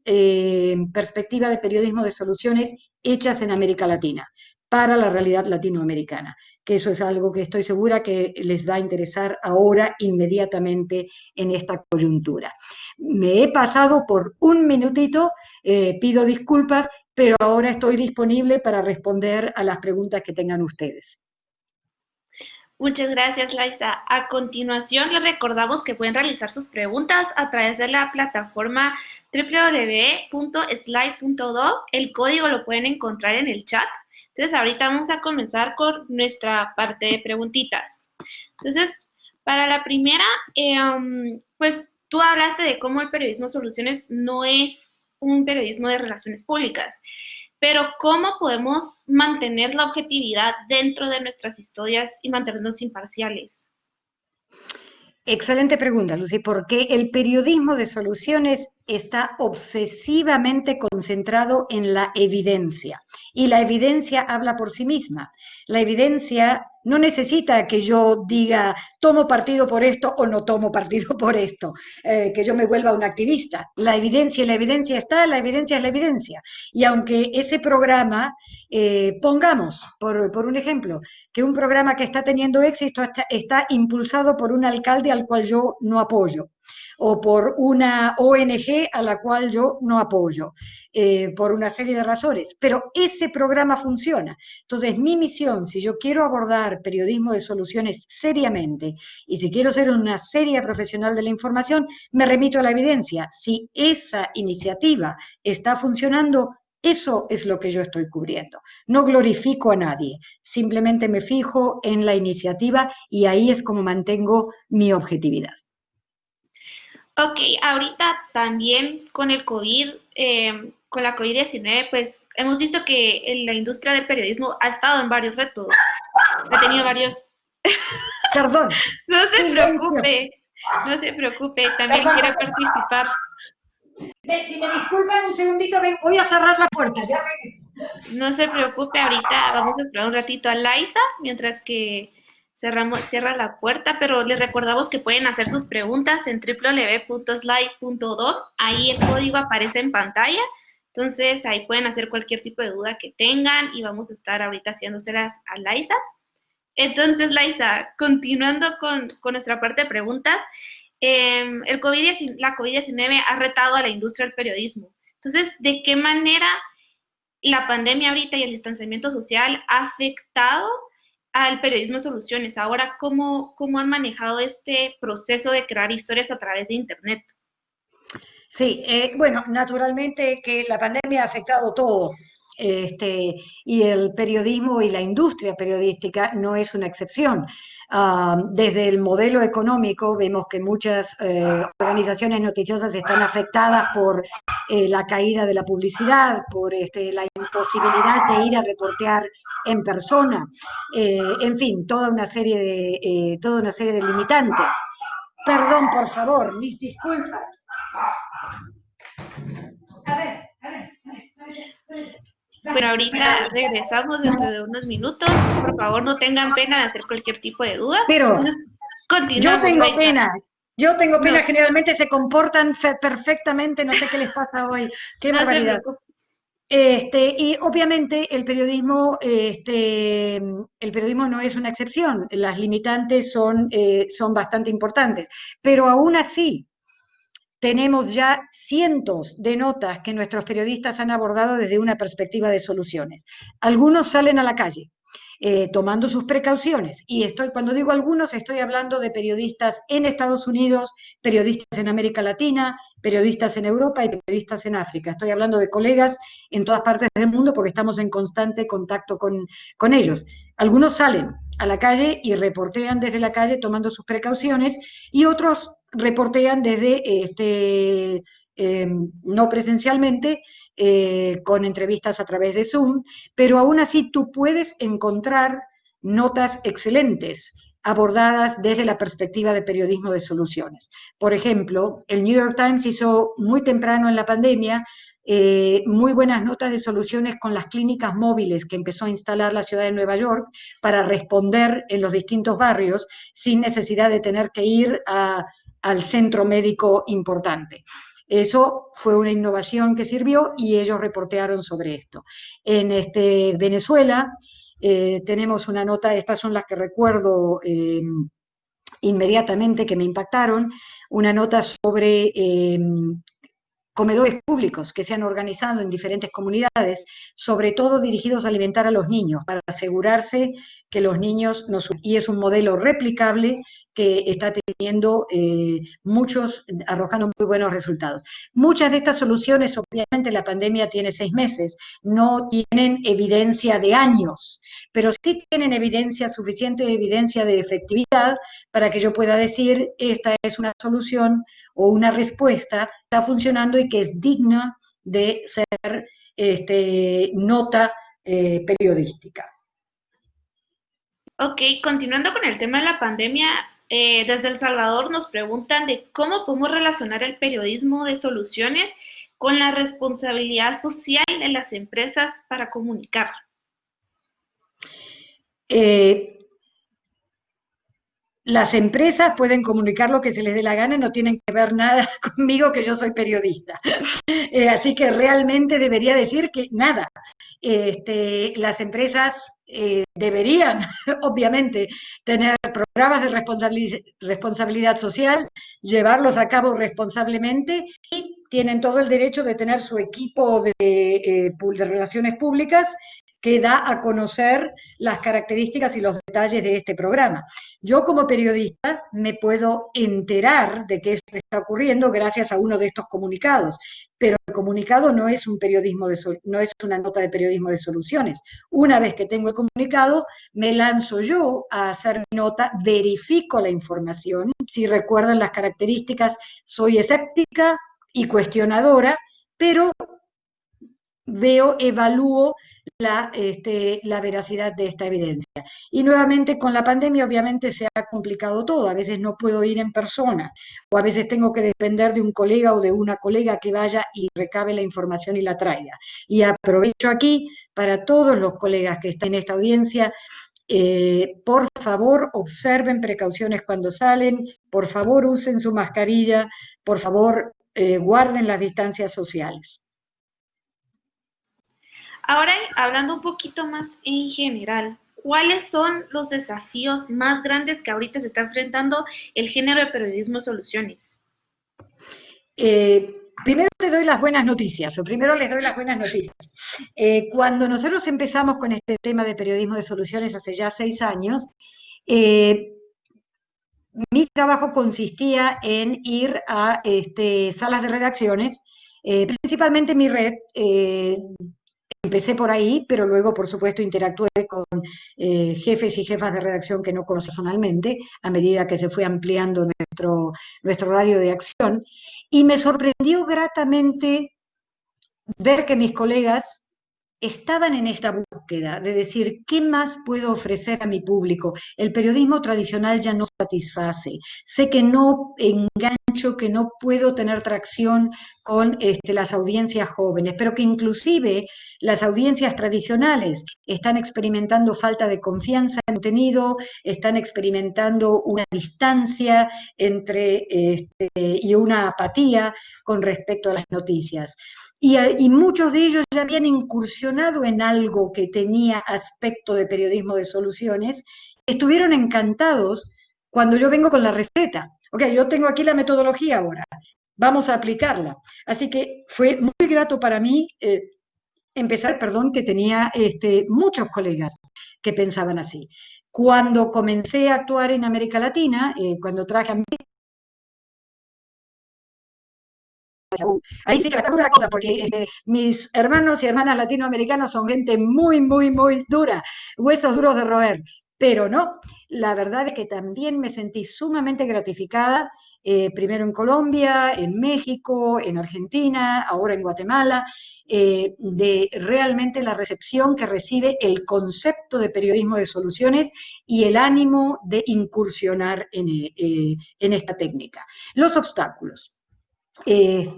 perspectiva de periodismo de soluciones hechas en América Latina, para la realidad latinoamericana, que eso es algo que estoy segura que les va a interesar ahora inmediatamente en esta coyuntura. Me he pasado por un minutito, pido disculpas, pero ahora estoy disponible para responder a las preguntas que tengan ustedes. Muchas gracias, Laisa. A continuación, les recordamos que pueden realizar sus preguntas a través de la plataforma www.slide.do. El código lo pueden encontrar en el chat. Entonces, ahorita vamos a comenzar con nuestra parte de preguntitas. Entonces, para la primera, pues tú hablaste de cómo el periodismo de soluciones no es un periodismo de relaciones públicas. Pero ¿cómo podemos mantener la objetividad dentro de nuestras historias y mantenernos imparciales? Excelente pregunta, Lucy, porque el periodismo de soluciones está obsesivamente concentrado en la evidencia y la evidencia habla por sí misma. La evidencia no necesita que yo diga tomo partido por esto o no tomo partido por esto, que yo me vuelva un activista. La evidencia está, la evidencia es la evidencia. Y aunque ese programa, pongamos por un ejemplo, que un programa que está teniendo éxito está impulsado por un alcalde al cual yo no apoyo, o por una ONG a la cual yo no apoyo, por una serie de razones, pero ese programa funciona. Entonces, mi misión, si yo quiero abordar periodismo de soluciones seriamente y si quiero ser una seria profesional de la información, me remito a la evidencia. Si esa iniciativa está funcionando, eso es lo que yo estoy cubriendo. No glorifico a nadie, simplemente me fijo en la iniciativa y ahí es como mantengo mi objetividad. Ok, ahorita también con el COVID, con la COVID-19, pues hemos visto que la industria del periodismo ha estado en varios retos, ha tenido varios... Perdón. No se preocupe, no se preocupe, también quiero participar. Si me disculpan un segundito, voy a cerrar la puerta, ya regreso. No se preocupe, ahorita vamos a esperar un ratito a Laisa, mientras que cierra la puerta, pero les recordamos que pueden hacer sus preguntas en www.slide.do. Ahí el código aparece en pantalla, entonces ahí pueden hacer cualquier tipo de duda que tengan y vamos a estar ahorita haciéndoselas a Laisa. Entonces, Laisa, continuando con nuestra parte de preguntas, la COVID-19 ha retado a la industria del periodismo. Entonces, ¿de qué manera la pandemia ahorita y el distanciamiento social ha afectado al periodismo de soluciones? Ahora, ¿cómo han manejado este proceso de crear historias a través de Internet? Sí, bueno, naturalmente que la pandemia ha afectado todo. y el periodismo y la industria periodística no es una excepción. Desde el modelo económico vemos que muchas organizaciones noticiosas están afectadas por la caída de la publicidad, por la imposibilidad de ir a reportear en persona, en fin, toda una serie de limitantes. Perdón, por favor, mis disculpas. A ver. Bueno, ahorita regresamos dentro de unos minutos. Por favor, no tengan pena de hacer cualquier tipo de duda. Pero entonces, continuamos. Yo tengo pena, No. generalmente se comportan perfectamente, no sé qué les pasa hoy. Qué No se barbaridad. preocupe. Y obviamente el periodismo no es una excepción, las limitantes son bastante importantes, pero aún así tenemos ya cientos de notas que nuestros periodistas han abordado desde una perspectiva de soluciones. Algunos salen a la calle, tomando sus precauciones, y cuando digo algunos, estoy hablando de periodistas en Estados Unidos, periodistas en América Latina, periodistas en Europa y periodistas en África. Estoy hablando de colegas en todas partes del mundo porque estamos en constante contacto con ellos. Algunos salen a la calle y reportean desde la calle tomando sus precauciones, y otros reportean desde no presencialmente, con entrevistas a través de Zoom, pero aún así tú puedes encontrar notas excelentes abordadas desde la perspectiva de periodismo de soluciones. Por ejemplo, el New York Times hizo muy temprano en la pandemia muy buenas notas de soluciones con las clínicas móviles que empezó a instalar la ciudad de Nueva York para responder en los distintos barrios sin necesidad de tener que ir al centro médico importante. Eso fue una innovación que sirvió y ellos reportearon sobre esto. En Venezuela tenemos una nota, estas son las que recuerdo inmediatamente que me impactaron, una nota sobre comedores públicos que se han organizado en diferentes comunidades, sobre todo dirigidos a alimentar a los niños, para asegurarse que los niños no sufren. Y es un modelo replicable que está teniendo arrojando muy buenos resultados. Muchas de estas soluciones, obviamente la pandemia tiene 6 meses, no tienen evidencia de años, pero sí tienen suficiente evidencia de efectividad para que yo pueda decir, esta es una solución o una respuesta que está funcionando y que es digna de ser nota periodística. Ok, continuando con el tema de la pandemia, desde El Salvador nos preguntan de cómo podemos relacionar el periodismo de soluciones con la responsabilidad social de las empresas para comunicar. Las empresas pueden comunicar lo que se les dé la gana y no tienen que ver nada conmigo, que yo soy periodista. Así que realmente debería decir que nada. Las empresas deberían, obviamente, tener programas de responsabilidad social, llevarlos a cabo responsablemente, y tienen todo el derecho de tener su equipo de relaciones públicas que da a conocer las características y los detalles de este programa. Yo como periodista me puedo enterar de que esto está ocurriendo gracias a uno de estos comunicados, pero el comunicado no es no es una nota de periodismo de soluciones. Una vez que tengo el comunicado, me lanzo yo a hacer mi nota, verifico la información. Si recuerdan las características, soy escéptica y cuestionadora, pero evalúo la veracidad de esta evidencia. Y nuevamente con la pandemia obviamente se ha complicado todo, a veces no puedo ir en persona, o a veces tengo que depender de un colega o de una colega que vaya y recabe la información y la traiga. Y aprovecho aquí para todos los colegas que están en esta audiencia, por favor observen precauciones cuando salen, por favor usen su mascarilla, por favor guarden las distancias sociales. Ahora, hablando un poquito más en general, ¿cuáles son los desafíos más grandes que ahorita se está enfrentando el género de periodismo de soluciones? Primero les doy las buenas noticias. Cuando nosotros empezamos con este tema de periodismo de soluciones hace ya 6 años, mi trabajo consistía en ir a salas de redacciones, principalmente mi red empecé por ahí, pero luego, por supuesto, interactué con jefes y jefas de redacción que no conozco personalmente, a medida que se fue ampliando nuestro radio de acción, y me sorprendió gratamente ver que mis colegas estaban en esta búsqueda de decir, ¿qué más puedo ofrecer a mi público? El periodismo tradicional ya no satisface. Sé que no engancho, que no puedo tener tracción con las audiencias jóvenes, pero que inclusive las audiencias tradicionales están experimentando falta de confianza en contenido, están experimentando una distancia y una apatía con respecto a las noticias. Y muchos de ellos ya habían incursionado en algo que tenía aspecto de periodismo de soluciones, estuvieron encantados cuando yo vengo con la receta. Ok, yo tengo aquí la metodología ahora, vamos a aplicarla. Así que fue muy grato para mí empezar, perdón, que tenía muchos colegas que pensaban así. Cuando comencé a actuar en América Latina, cuando traje a ahí sí que me está una cosa, porque mis hermanos y hermanas latinoamericanos son gente muy, muy, muy dura, huesos duros de roer, pero no, la verdad es que también me sentí sumamente gratificada, primero en Colombia, en México, en Argentina, ahora en Guatemala, de realmente la recepción que recibe el concepto de periodismo de soluciones y el ánimo de incursionar en esta técnica. Los obstáculos.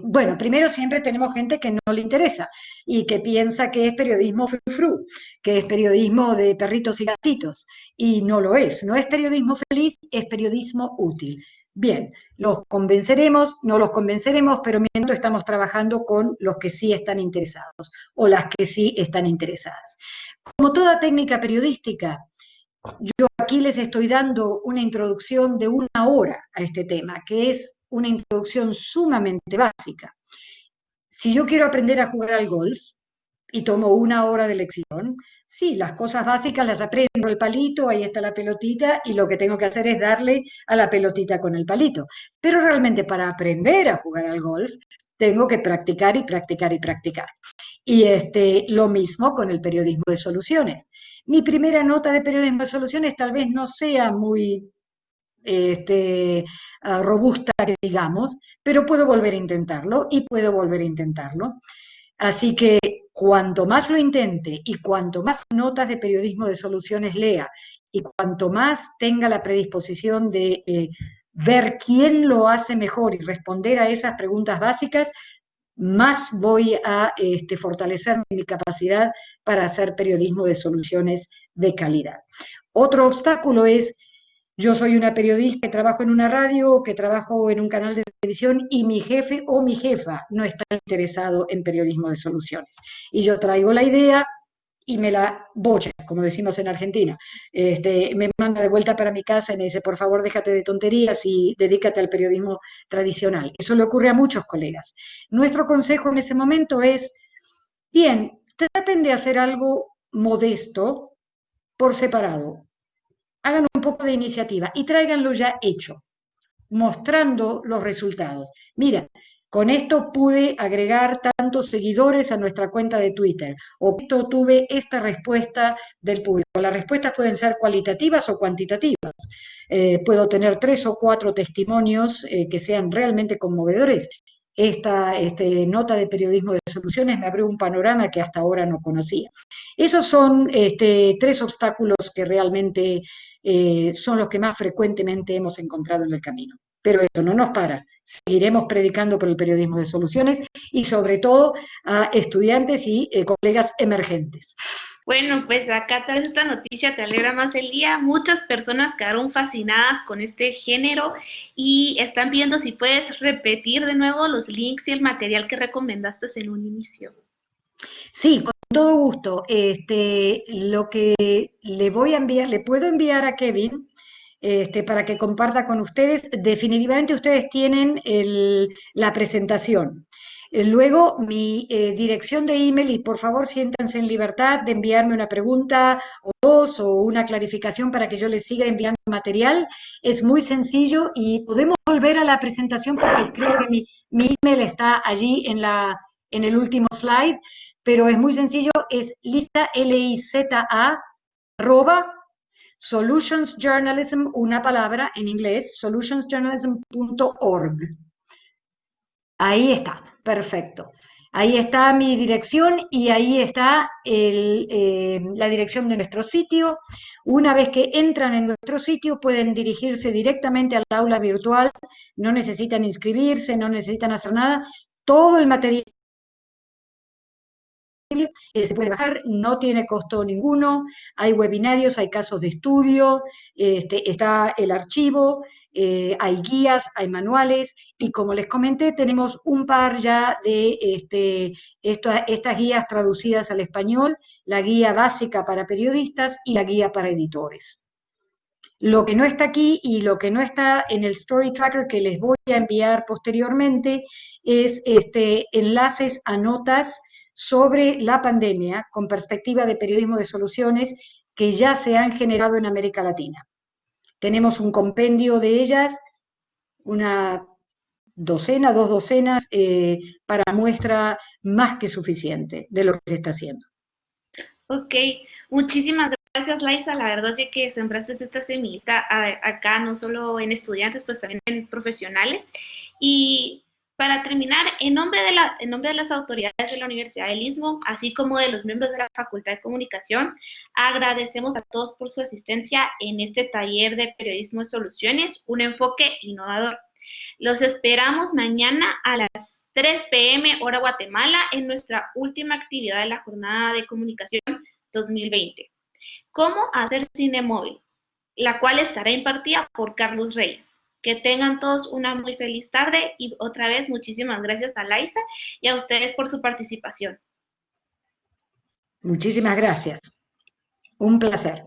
Bueno, primero siempre tenemos gente que no le interesa y que piensa que es periodismo frou-frou, que es periodismo de perritos y gatitos, y no lo es, no es periodismo feliz, es periodismo útil. Bien, los convenceremos, no los convenceremos, pero mientras estamos trabajando con los que sí están interesados o las que sí están interesadas. Como toda técnica periodística, yo aquí les estoy dando una introducción de 1 hora a este tema, que es una introducción sumamente básica. Si yo quiero aprender a jugar al golf y tomo 1 hora de lección, sí, las cosas básicas las aprendo, el palito, ahí está la pelotita, y lo que tengo que hacer es darle a la pelotita con el palito. Pero realmente para aprender a jugar al golf, tengo que practicar y practicar y practicar. Y lo mismo con el periodismo de soluciones. Mi primera nota de periodismo de soluciones tal vez no sea muy robusta, que digamos, pero puedo volver a intentarlo y puedo volver a intentarlo. Así que cuanto más lo intente y cuanto más notas de periodismo de soluciones lea y cuanto más tenga la predisposición de ver quién lo hace mejor y responder a esas preguntas básicas, más voy a fortalecer mi capacidad para hacer periodismo de soluciones de calidad. Otro obstáculo es, yo soy una periodista que trabajo en una radio, que trabajo en un canal de televisión y mi jefe o mi jefa no está interesado en periodismo de soluciones. Y yo traigo la idea y me la bocha, como decimos en Argentina. Me manda de vuelta para mi casa y me dice, por favor, déjate de tonterías y dedícate al periodismo tradicional. Eso le ocurre a muchos colegas. Nuestro consejo en ese momento es, bien, traten de hacer algo modesto por separado. Hagan un poco de iniciativa y tráiganlo ya hecho, mostrando los resultados. Mira, con esto pude agregar tantos seguidores a nuestra cuenta de Twitter, o esto tuve esta respuesta del público. Las respuestas pueden ser cualitativas o cuantitativas. Puedo tener 3 o 4 testimonios que sean realmente conmovedores. Esta nota de periodismo de soluciones me abrió un panorama que hasta ahora no conocía. Esos son 3 obstáculos que realmente son los que más frecuentemente hemos encontrado en el camino. Pero eso no nos para. Seguiremos predicando por el periodismo de soluciones y sobre todo a estudiantes y colegas emergentes. Bueno, pues acá tal vez esta noticia te alegra más el día. Muchas personas quedaron fascinadas con este género y están viendo si puedes repetir de nuevo los links y el material que recomendaste en un inicio. Sí, con todo gusto. Lo que le voy a enviar, le puedo enviar a Kevin para que comparta con ustedes. Definitivamente ustedes tienen la presentación. Luego, mi dirección de email, y por favor siéntanse en libertad de enviarme una pregunta o 2 o una clarificación para que yo les siga enviando material. Es muy sencillo y podemos volver a la presentación porque creo que mi email está allí en el último slide. pero es muy sencillo, es Liza, Liza, arroba solutionsjournalism, una palabra en inglés, solutionsjournalism.org. Ahí está, perfecto. Ahí está mi dirección y ahí está la dirección de nuestro sitio. Una vez que entran en nuestro sitio pueden dirigirse directamente al aula virtual, no necesitan inscribirse, no necesitan hacer nada. Todo el material se puede bajar, no tiene costo ninguno, hay webinarios, hay casos de estudio, está el archivo, hay guías, hay manuales, y como les comenté, tenemos un par ya de estas guías traducidas al español, la guía básica para periodistas y la guía para editores. Lo que no está aquí y lo que no está en el Story Tracker que les voy a enviar posteriormente es enlaces a notas sobre la pandemia con perspectiva de periodismo de soluciones que ya se han generado en América Latina. Tenemos un compendio de ellas, una docena, 2 docenas, para muestra más que suficiente de lo que se está haciendo. Ok, muchísimas gracias, Liza. La verdad es que sembraste esta semillita acá, no solo en estudiantes, pues también en profesionales. Y para terminar, en nombre de las autoridades de la Universidad del Istmo, así como de los miembros de la Facultad de Comunicación, agradecemos a todos por su asistencia en este taller de periodismo de soluciones, un enfoque innovador. Los esperamos mañana a las 3 p.m. hora Guatemala en nuestra última actividad de la jornada de comunicación 2020. ¿Cómo hacer cine móvil? La cual estará impartida por Carlos Reyes. Que tengan todos una muy feliz tarde y otra vez muchísimas gracias a Liza y a ustedes por su participación. Muchísimas gracias. Un placer.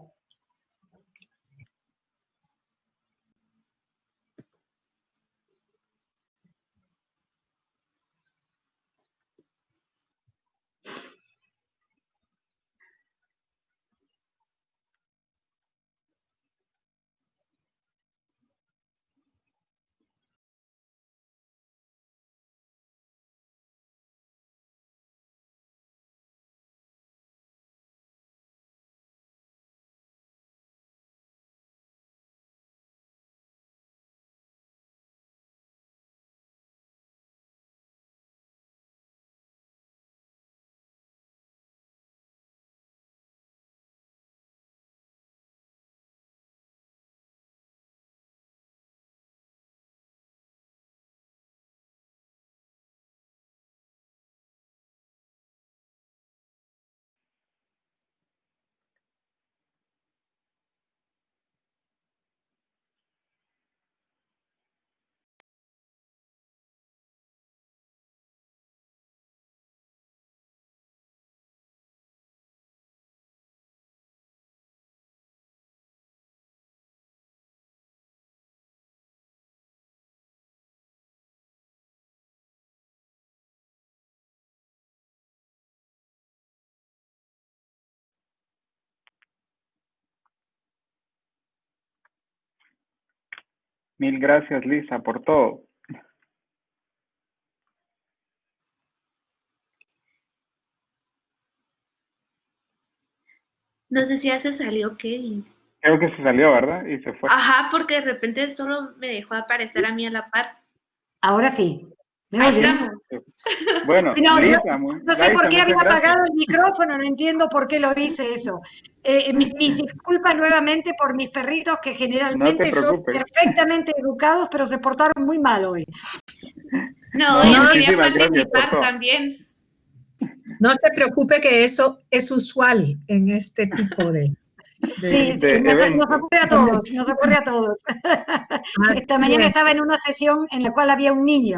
Mil gracias, Liza, por todo. No sé si ya se salió Kevin. Creo que se salió, ¿verdad? Y se fue. Ajá, porque de repente solo me dejó aparecer a mí a la par. Ahora sí. ¿Me Ahí oyen? estamos. Bueno, Sí, no, Liza, no sé por qué había muchas gracias. apagado el micrófono, no entiendo por qué lo hice eso. Mis disculpas nuevamente por mis perritos que No te generalmente son preocupes. perfectamente educados, pero se portaron muy mal hoy. No, No, yo quería muchísimas gracias por participar todo. también. No se preocupe que eso es usual en este tipo de Sí, de nos eventos. ocurre a todos, nos ocurre a todos. Esta mañana estaba en una sesión en la cual había un niño